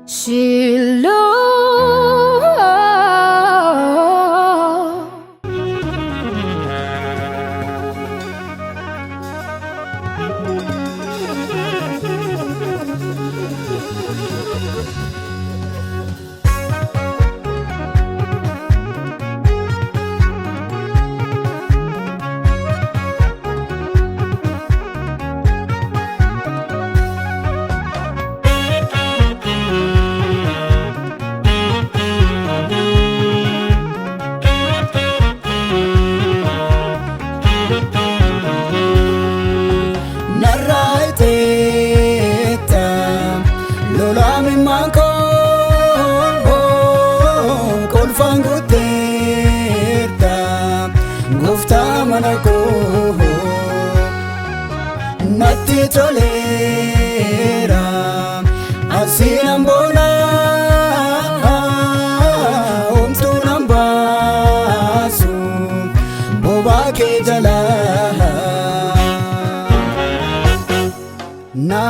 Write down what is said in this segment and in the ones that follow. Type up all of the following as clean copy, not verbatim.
Shiloh. Natti tolera asinan bona omtu nambasu boba ke jala na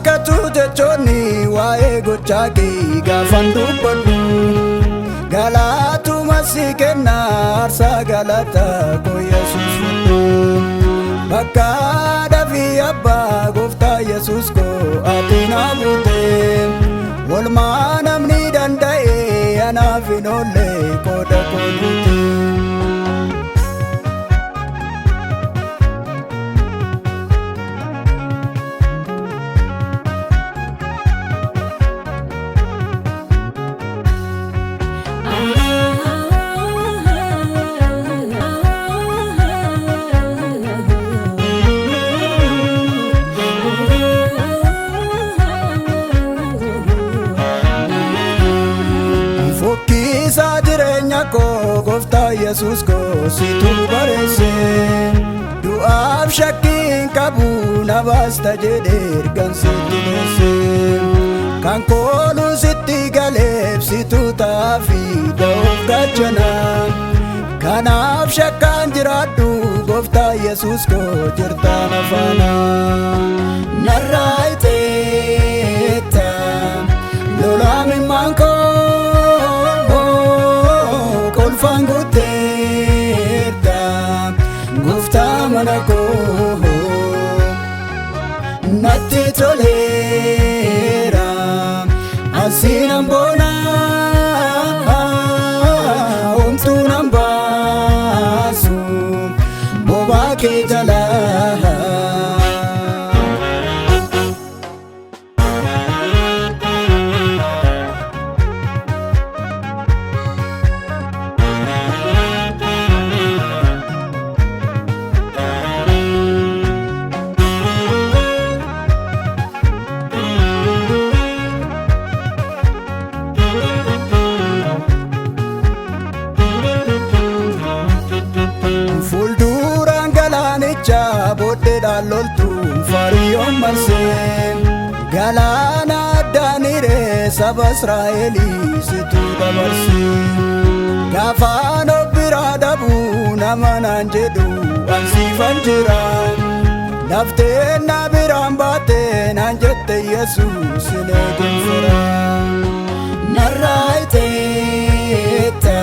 katu jechoni wae gochaki gafandu padu galatu masikena arsa galata ko yesus bakka dafi abba gofta yesus ko atina bute walma namni dandae anaaf hin oolle qooda koo guute. Fokkisa jireenya koo gofta yesus ko situ barese du'aaf shakkiin qabu na baasta jedhe ergan sitti beese kan koolu sitti galeef situ taafi da'uuf gachana kanaaf shakkaan jiraadhu gofta yesus ko jirtaan afaana narraa iteetta lolaami maanko manako natti tolera asinan bona omtu nambasu boba ke jala loltuun fariyoon marsee galaana addaanire saba Israa'elii situ dabarsee gaafaan obbiraa dhabuu nama naan jedhu ansiifan jira lafteen na biraan baatee naan jette yesus hin eegin fira narraa iteetta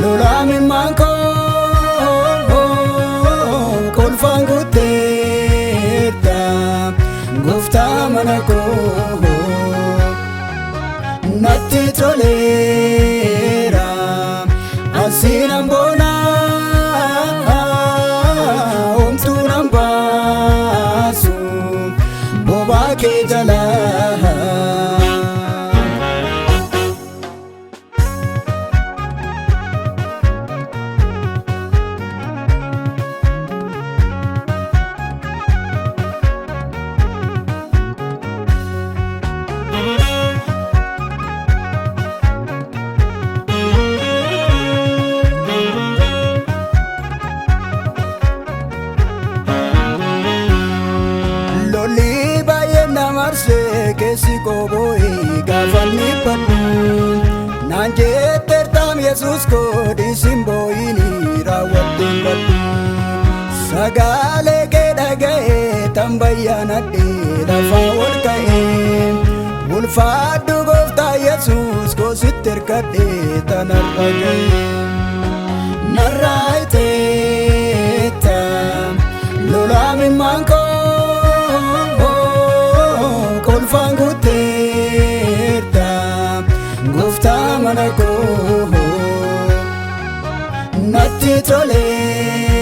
lolaami maankoo kolfaan guuteetta gofta manako natti tolera asinan bona omtu nambasu boba ke jala kesi koboe gafanni padu nanjetertam yesus ko disimboini rawatin padu sagale ke dagae tambayana de lafa wol kae ulfaadu argadhee tanarra ga'e. Narraa iteetta lolaa mimmaan koo kolfaan guutteerta gooftaa mana koo natti tolee.